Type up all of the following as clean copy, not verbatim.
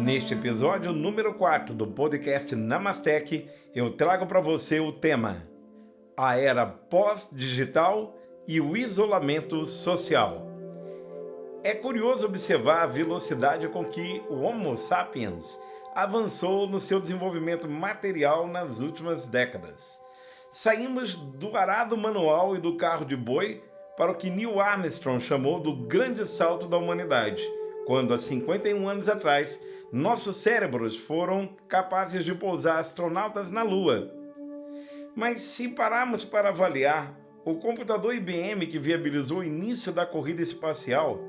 Neste episódio número 4 do podcast Namastec, eu trago para você o tema A Era Pós-Digital e o Isolamento Social. É curioso observar a velocidade com que o Homo sapiens avançou no seu desenvolvimento material nas últimas décadas. Saímos do arado manual e do carro de boi para o que Neil Armstrong chamou do grande salto da humanidade, quando há 51 anos atrás, nossos cérebros foram capazes de pousar astronautas na Lua. Mas se pararmos para avaliar, o computador IBM que viabilizou o início da corrida espacial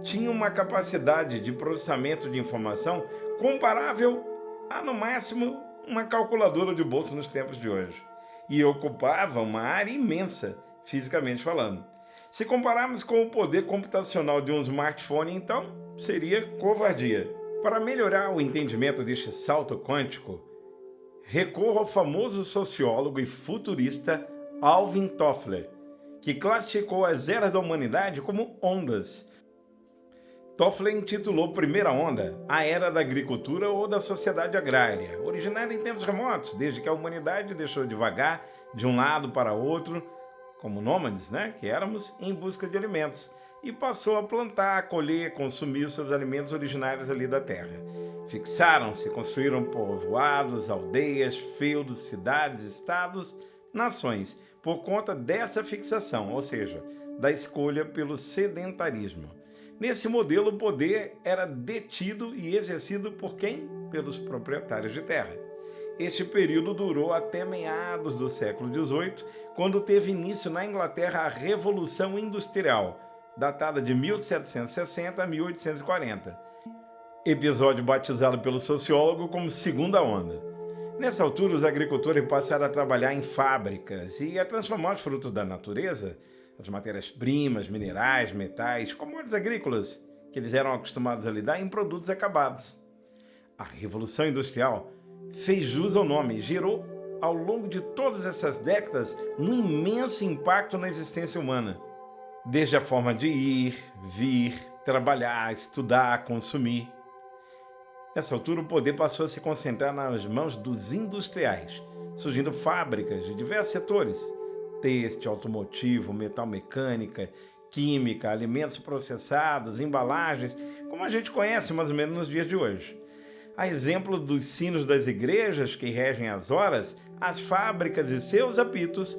tinha uma capacidade de processamento de informação comparável a, no máximo, uma calculadora de bolso nos tempos de hoje. E ocupava uma área imensa, fisicamente falando. Se compararmos com o poder computacional de um smartphone, então, seria covardia. Para melhorar o entendimento deste salto quântico, recorro ao famoso sociólogo e futurista Alvin Toffler, que classificou as eras da humanidade como ondas. Toffler intitulou a primeira onda a Era da Agricultura ou da Sociedade Agrária, originária em tempos remotos, desde que a humanidade deixou de vagar de um lado para outro, como nômades, que éramos, em busca de alimentos, e passou a plantar, colher, consumir os seus alimentos originários ali da terra. Fixaram-se, construíram povoados, aldeias, feudos, cidades, estados, nações, por conta dessa fixação, ou seja, da escolha pelo sedentarismo. Nesse modelo, o poder era detido e exercido por quem? Pelos proprietários de terra. Este período durou até meados do século XVIII, quando teve início na Inglaterra a Revolução Industrial, datada de 1760 a 1840. Episódio batizado pelo sociólogo como Segunda Onda. Nessa altura, os agricultores passaram a trabalhar em fábricas e a transformar os frutos da natureza, as matérias-primas, minerais, metais, commodities agrícolas, que eles eram acostumados a lidar, em produtos acabados. A Revolução Industrial fez jus ao nome e gerou, ao longo de todas essas décadas, um imenso impacto na existência humana. Desde a forma de ir, vir, trabalhar, estudar, consumir. Nessa altura, o poder passou a se concentrar nas mãos dos industriais, surgindo fábricas de diversos setores: têxtil, automotivo, metalmecânica, química, alimentos processados, embalagens, como a gente conhece mais ou menos nos dias de hoje. A exemplo dos sinos das igrejas que regem as horas, as fábricas e seus apitos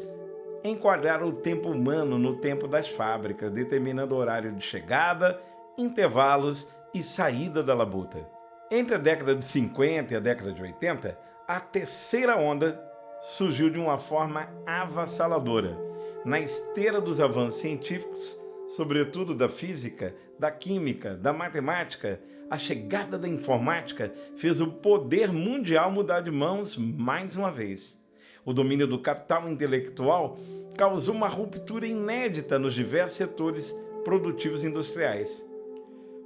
enquadraram o tempo humano no tempo das fábricas, determinando o horário de chegada, intervalos e saída da labuta. Entre a década de 50 e a década de 80, a terceira onda surgiu de uma forma avassaladora. Na esteira dos avanços científicos, sobretudo da física, da química, da matemática, a chegada da informática fez o poder mundial mudar de mãos mais uma vez. O domínio do capital intelectual causou uma ruptura inédita nos diversos setores produtivos industriais.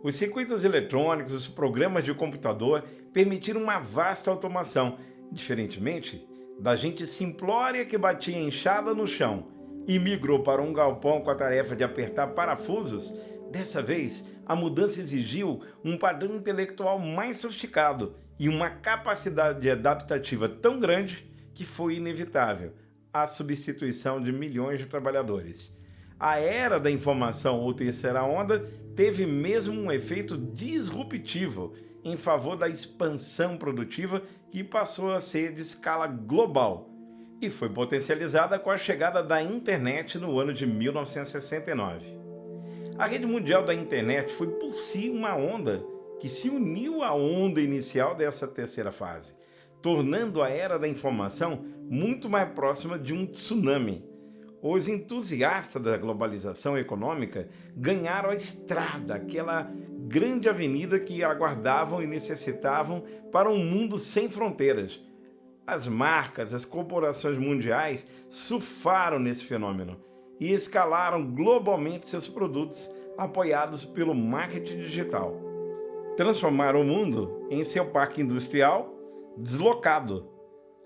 Os circuitos eletrônicos, os programas de computador permitiram uma vasta automação, diferentemente da gente simplória que batia enxada no chão e migrou para um galpão com a tarefa de apertar parafusos. Dessa vez, a mudança exigiu um padrão intelectual mais sofisticado e uma capacidade adaptativa tão grande que foi inevitável a substituição de milhões de trabalhadores. A era da informação ou terceira onda teve mesmo um efeito disruptivo em favor da expansão produtiva que passou a ser de escala global e foi potencializada com a chegada da internet no ano de 1969. A rede mundial da internet foi por si uma onda que se uniu à onda inicial dessa terceira fase, tornando a era da informação muito mais próxima de um tsunami. Os entusiastas da globalização econômica ganharam a estrada, aquela grande avenida que aguardavam e necessitavam para um mundo sem fronteiras. As marcas, as corporações mundiais surfaram nesse fenômeno e escalaram globalmente seus produtos apoiados pelo marketing digital. Transformaram o mundo em seu parque industrial deslocado,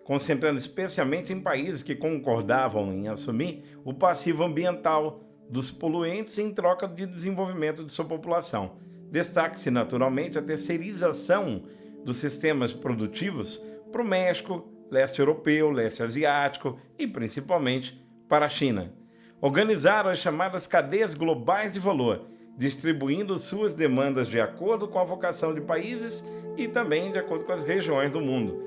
concentrando especialmente em países que concordavam em assumir o passivo ambiental dos poluentes em troca de desenvolvimento de sua população. Destaque-se naturalmente a terceirização dos sistemas produtivos para o México, leste europeu, leste asiático e principalmente para a China. Organizaram as chamadas cadeias globais de valor, distribuindo suas demandas de acordo com a vocação de países e também de acordo com as regiões do mundo,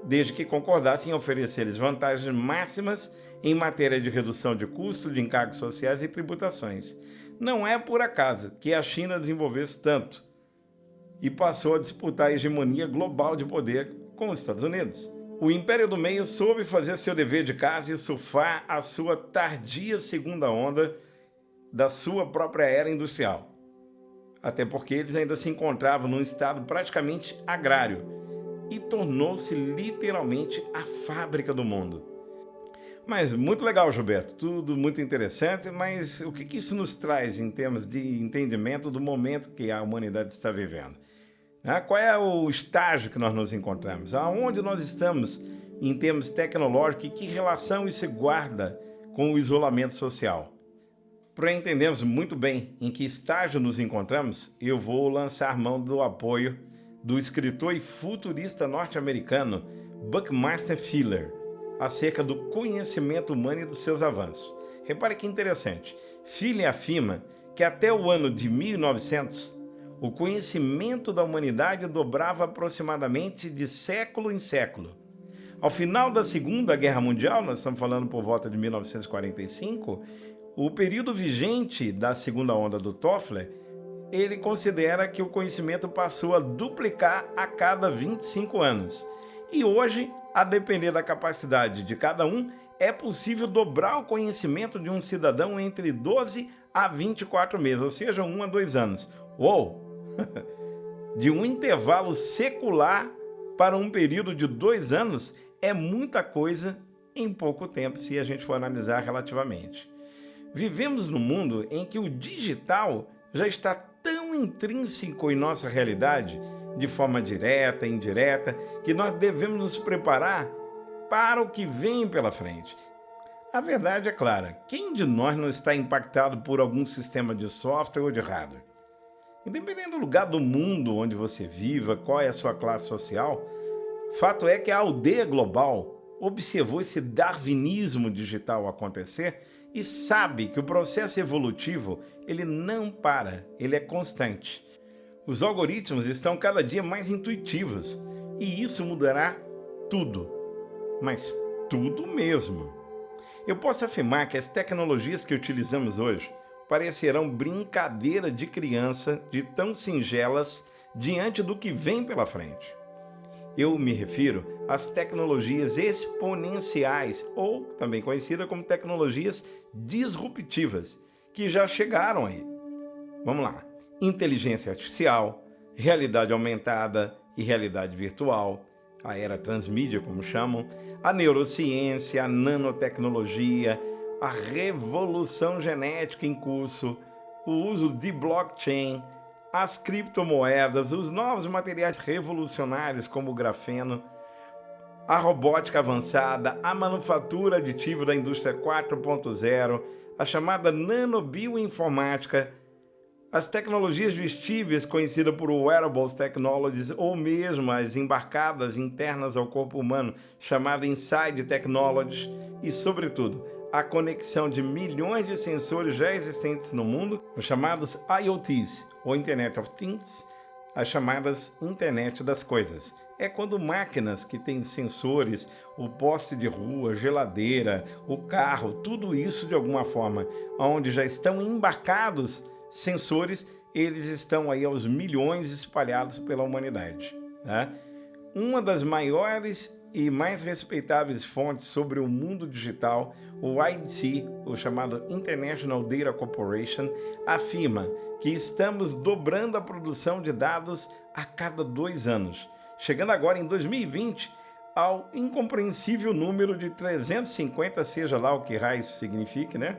desde que concordassem em oferecer-lhes vantagens máximas em matéria de redução de custos, de encargos sociais e tributações. Não é por acaso que a China desenvolveu-se tanto e passou a disputar a hegemonia global de poder com os Estados Unidos. O Império do Meio soube fazer seu dever de casa e surfar a sua tardia segunda onda da sua própria era industrial. Até porque eles ainda se encontravam num estado praticamente agrário e tornou-se literalmente a fábrica do mundo. Mas muito legal, Gilberto, tudo muito interessante, mas o que isso nos traz em termos de entendimento do momento que a humanidade está vivendo? Qual é o estágio que nós nos encontramos? Aonde nós estamos em termos tecnológicos e que relação isso guarda com o isolamento social? Para entendermos muito bem em que estágio nos encontramos, eu vou lançar mão do apoio do escritor e futurista norte-americano Buckminster Fuller acerca do conhecimento humano e dos seus avanços. Repare que interessante. Fuller afirma que até o ano de 1900, o conhecimento da humanidade dobrava aproximadamente de século em século. Ao final da Segunda Guerra Mundial, nós estamos falando por volta de 1945, o período vigente da segunda onda do Toffler, ele considera que o conhecimento passou a duplicar a cada 25 anos. E hoje, a depender da capacidade de cada um, é possível dobrar o conhecimento de um cidadão entre 12 a 24 meses, ou seja, 1 a 2 anos. Uou! De um intervalo secular para um período de 2 anos é muita coisa em pouco tempo, se a gente for analisar relativamente. Vivemos num mundo em que o digital já está tão intrínseco em nossa realidade, de forma direta e indireta, que nós devemos nos preparar para o que vem pela frente. A verdade é clara, quem de nós não está impactado por algum sistema de software ou de hardware? Independente do lugar do mundo onde você viva, qual é a sua classe social, fato é que a aldeia global observou esse darwinismo digital acontecer e sabe que o processo evolutivo ele não para, ele é constante. Os algoritmos estão cada dia mais intuitivos e isso mudará tudo, mas tudo mesmo. Eu posso afirmar que as tecnologias que utilizamos hoje parecerão brincadeira de criança de tão singelas diante do que vem pela frente. Eu me refiro às tecnologias exponenciais, ou também conhecidas como tecnologias disruptivas, que já chegaram aí. Vamos lá. Inteligência artificial, realidade aumentada e realidade virtual, a era transmídia, como chamam, a neurociência, a nanotecnologia, a revolução genética em curso, o uso de blockchain, as criptomoedas, os novos materiais revolucionários como o grafeno, a robótica avançada, a manufatura aditiva da indústria 4.0, a chamada nanobioinformática, as tecnologias vestíveis conhecidas por wearables technologies ou mesmo as embarcadas internas ao corpo humano, chamada inside technologies e, sobretudo, a conexão de milhões de sensores já existentes no mundo, os chamados IoTs, ou Internet of Things, as chamadas Internet das Coisas. É quando máquinas que têm sensores, o poste de rua, geladeira, o carro, tudo isso de alguma forma, onde já estão embarcados sensores, eles estão aí aos milhões espalhados pela humanidade. Tá? Uma das maiores e mais respeitáveis fontes sobre o mundo digital, o IDC, o chamado International Data Corporation, afirma que estamos dobrando a produção de dados a cada 2 anos, chegando agora em 2020 ao incompreensível número de 350, seja lá o que raio isso signifique, né?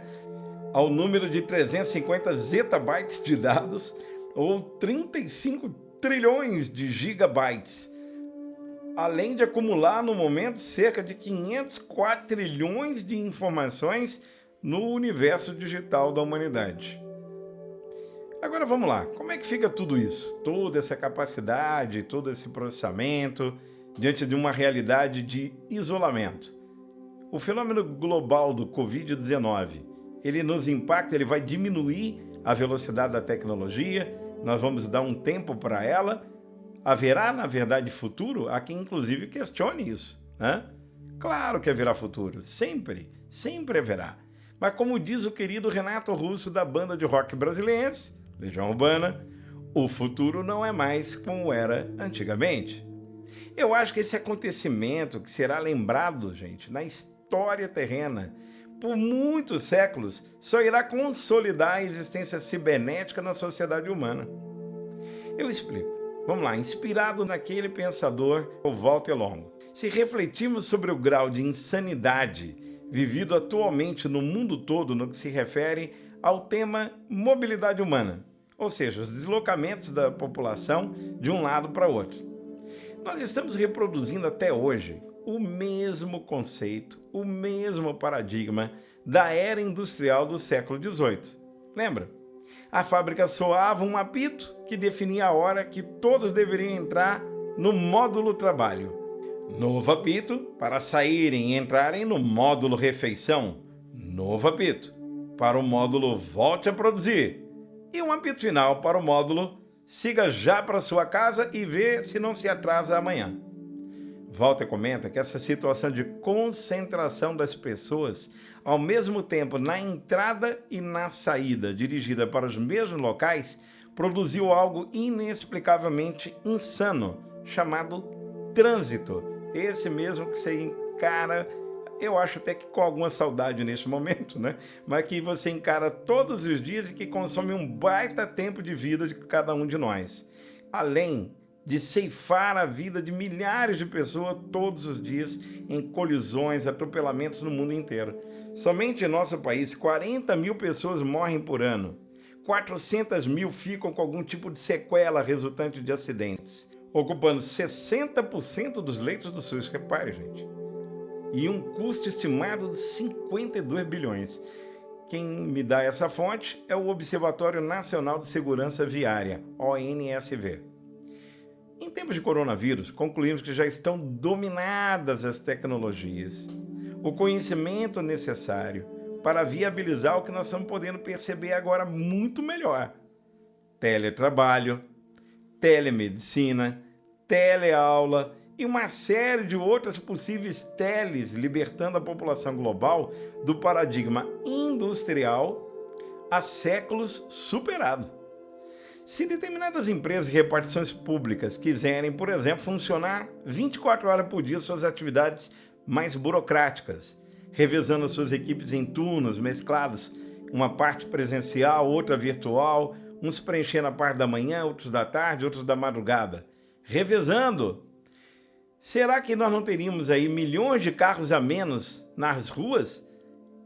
Ao número de 350 zettabytes de dados ou 35 trilhões de gigabytes, além de acumular no momento cerca de 500 quatrilhões de informações no universo digital da humanidade. Agora vamos lá, como é que fica tudo isso? Toda essa capacidade, todo esse processamento, diante de uma realidade de isolamento. O fenômeno global do Covid-19, ele nos impacta, ele vai diminuir a velocidade da tecnologia, nós vamos dar um tempo para ela. Haverá, na verdade, futuro? Há quem, inclusive, questione isso, né? Claro que haverá futuro, sempre, sempre haverá. Mas como diz o querido Renato Russo da banda de rock brasileirense, Legião Urbana, o futuro não é mais como era antigamente. Eu acho que esse acontecimento que será lembrado, gente, na história terrena, por muitos séculos, só irá consolidar a existência cibernética na sociedade humana. Eu explico. Vamos lá, inspirado naquele pensador, o Walter Longo. Se refletirmos sobre o grau de insanidade vivido atualmente no mundo todo no que se refere ao tema mobilidade humana, ou seja, os deslocamentos da população de um lado para outro. Nós estamos reproduzindo até hoje o mesmo conceito, o mesmo paradigma da era industrial do século XVIII. Lembra? A fábrica soava um apito que definia a hora que todos deveriam entrar no módulo trabalho. Novo apito para saírem e entrarem no módulo refeição. Novo apito para o módulo volte a produzir. E um apito final para o módulo siga já para sua casa e vê se não se atrasa amanhã. Walter comenta que essa situação de concentração das pessoas ao mesmo tempo na entrada e na saída, dirigida para os mesmos locais, produziu algo inexplicavelmente insano, chamado trânsito. Esse mesmo que você encara, eu acho até que com alguma saudade neste momento, né? Mas que você encara todos os dias e que consome um baita tempo de vida de cada um de nós. Além de ceifar a vida de milhares de pessoas todos os dias em colisões, atropelamentos no mundo inteiro. Somente em nosso país, 40 mil pessoas morrem por ano. 400 mil ficam com algum tipo de sequela resultante de acidentes, ocupando 60% dos leitos do SUS. Repare, gente. E um custo estimado de 52 bilhões. Quem me dá essa fonte é o Observatório Nacional de Segurança Viária, ONSV. Em tempos de coronavírus, concluímos que já estão dominadas as tecnologias, o conhecimento necessário para viabilizar o que nós estamos podendo perceber agora muito melhor. Teletrabalho, telemedicina, teleaula e uma série de outras possíveis teles, libertando a população global do paradigma industrial há séculos superado. Se determinadas empresas e repartições públicas quiserem, por exemplo, funcionar 24 horas por dia suas atividades mais burocráticas, revezando suas equipes em turnos mesclados, uma parte presencial, outra virtual, uns preenchendo a parte da manhã, outros da tarde, outros da madrugada, revezando, será que nós não teríamos aí milhões de carros a menos nas ruas?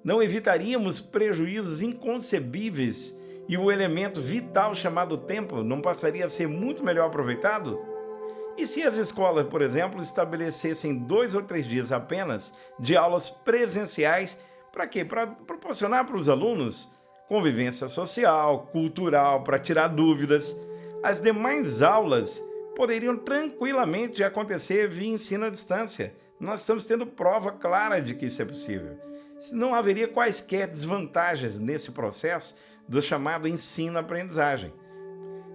Não evitaríamos prejuízos inconcebíveis e o elemento vital chamado tempo não passaria a ser muito melhor aproveitado? E se as escolas, por exemplo, estabelecessem 2 ou 3 dias apenas de aulas presenciais, para quê? Para proporcionar para os alunos convivência social, cultural, para tirar dúvidas. As demais aulas poderiam tranquilamente acontecer via ensino à distância. Nós estamos tendo prova clara de que isso é possível. Não haveria quaisquer desvantagens nesse processo do chamado ensino-aprendizagem.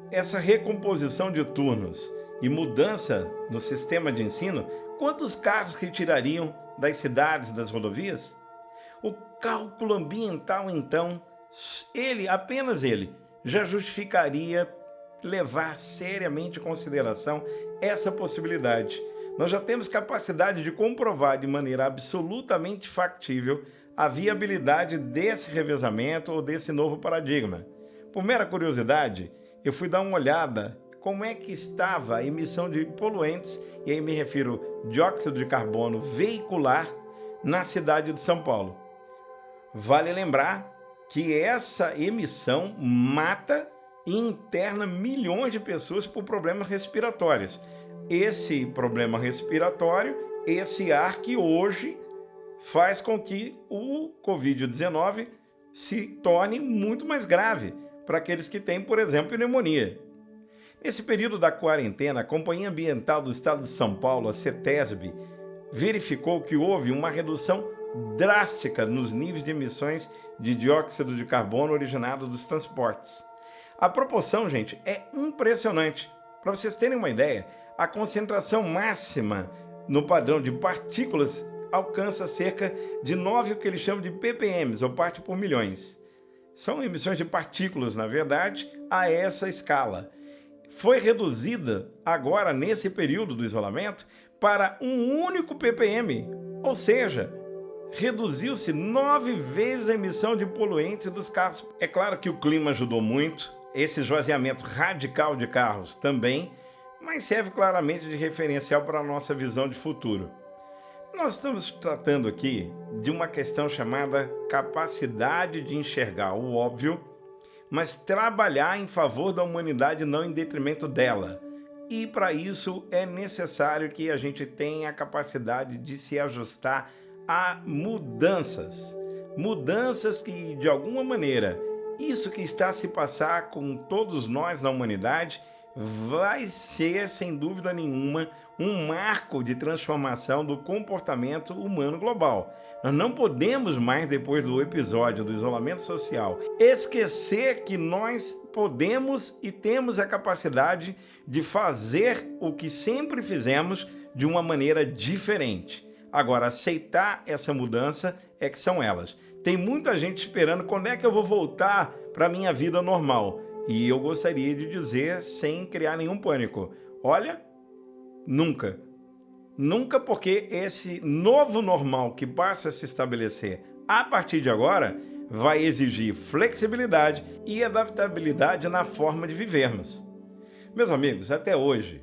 Essa recomposição de turnos e mudança no sistema de ensino, quantos carros retirariam das cidades, das rodovias? O cálculo ambiental, então, apenas ele, já justificaria levar seriamente em consideração essa possibilidade. Nós já temos capacidade de comprovar de maneira absolutamente factível a viabilidade desse revezamento ou desse novo paradigma. Por mera curiosidade, eu fui dar uma olhada como é que estava a emissão de poluentes, e aí me refiro dióxido de carbono veicular, na cidade de São Paulo. Vale lembrar que essa emissão mata e interna milhões de pessoas por problemas respiratórios. Esse problema respiratório, esse ar que hoje faz com que o Covid-19 se torne muito mais grave, para aqueles que têm, por exemplo, pneumonia. Nesse período da quarentena, a Companhia Ambiental do Estado de São Paulo, a CETESB, verificou que houve uma redução drástica nos níveis de emissões de dióxido de carbono originado dos transportes. A proporção, gente, é impressionante. Para vocês terem uma ideia, a concentração máxima no padrão de partículas alcança cerca de 9, o que eles chamam de ppm, ou parte por milhões. São emissões de partículas, na verdade, a essa escala. Foi reduzida agora, nesse período do isolamento, para um único ppm, ou seja, reduziu-se 9 vezes a emissão de poluentes dos carros. É claro que o clima ajudou muito, esse esvaziamento radical de carros também, mas serve claramente de referencial para a nossa visão de futuro. Nós estamos tratando aqui de uma questão chamada capacidade de enxergar o óbvio, mas trabalhar em favor da humanidade, não em detrimento dela. E para isso é necessário que a gente tenha a capacidade de se ajustar a mudanças. Mudanças que, de alguma maneira, isso que está a se passar com todos nós na humanidade vai ser, sem dúvida nenhuma, um marco de transformação do comportamento humano global. Nós não podemos mais, depois do episódio do isolamento social, esquecer que nós podemos e temos a capacidade de fazer o que sempre fizemos de uma maneira diferente. Agora, aceitar essa mudança é que são elas. Tem muita gente esperando quando é que eu vou voltar para a minha vida normal. E eu gostaria de dizer, sem criar nenhum pânico, olha, nunca. Nunca, porque esse novo normal que passa a se estabelecer a partir de agora vai exigir flexibilidade e adaptabilidade na forma de vivermos. Meus amigos, até hoje,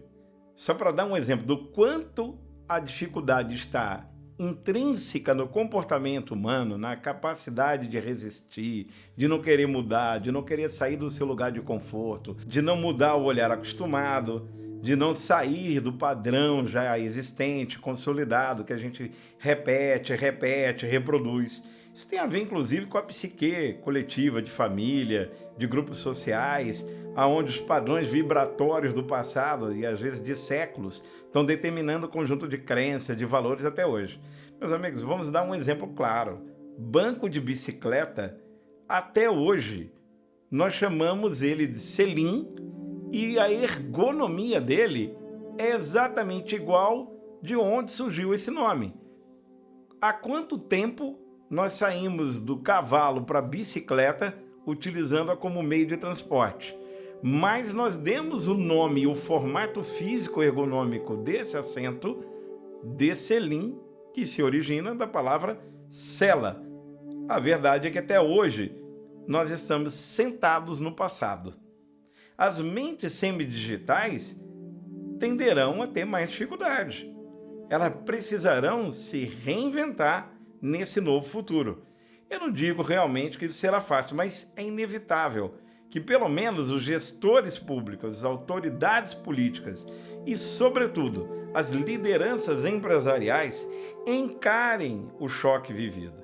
só para dar um exemplo do quanto a dificuldade está intrínseca no comportamento humano, na capacidade de resistir, de não querer mudar, de não querer sair do seu lugar de conforto, de não mudar o olhar acostumado, de não sair do padrão já existente, consolidado, que a gente repete, reproduz. Isso tem a ver, inclusive, com a psique coletiva de família, de grupos sociais, onde os padrões vibratórios do passado, e às vezes de séculos, estão determinando o conjunto de crenças, de valores até hoje. Meus amigos, vamos dar um exemplo claro. Banco de bicicleta, até hoje, nós chamamos ele de selim, e a ergonomia dele é exatamente igual de onde surgiu esse nome. Há quanto tempo nós saímos do cavalo para a bicicleta utilizando-a como meio de transporte? Mas nós demos o nome e o formato físico ergonômico desse assento de selim, que se origina da palavra sela. A verdade é que até hoje nós estamos sentados no passado. As mentes semidigitais tenderão a ter mais dificuldade. Elas precisarão se reinventar nesse novo futuro. Eu não digo realmente que isso será fácil, mas é inevitável que pelo menos os gestores públicos, as autoridades políticas e, sobretudo, as lideranças empresariais encarem o choque vivido.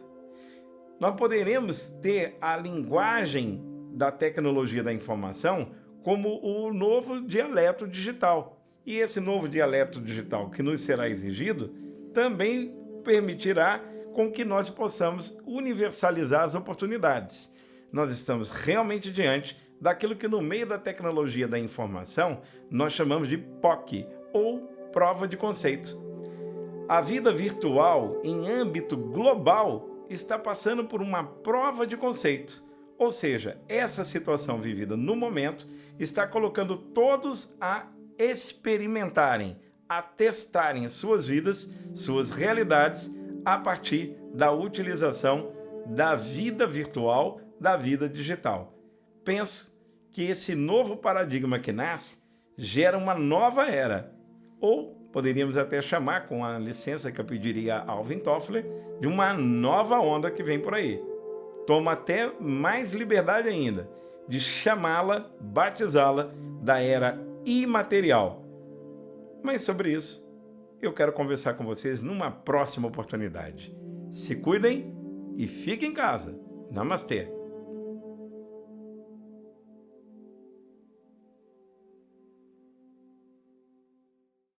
Nós poderemos ter a linguagem da tecnologia da informação como o novo dialeto digital. E esse novo dialeto digital que nos será exigido também permitirá com que nós possamos universalizar as oportunidades. Nós estamos realmente diante daquilo que no meio da tecnologia da informação nós chamamos de POC, ou prova de conceito. A vida virtual em âmbito global está passando por uma prova de conceito. Ou seja, essa situação vivida no momento está colocando todos a experimentarem, a testarem suas vidas, suas realidades, a partir da utilização da vida virtual, da vida digital. Penso que esse novo paradigma que nasce gera uma nova era, ou poderíamos até chamar, com a licença que eu pediria a Alvin Toffler, de uma nova onda que vem por aí. Toma até mais liberdade ainda de chamá-la, batizá-la da era imaterial. Mas sobre isso, eu quero conversar com vocês numa próxima oportunidade. Se cuidem e fiquem em casa. Namastê!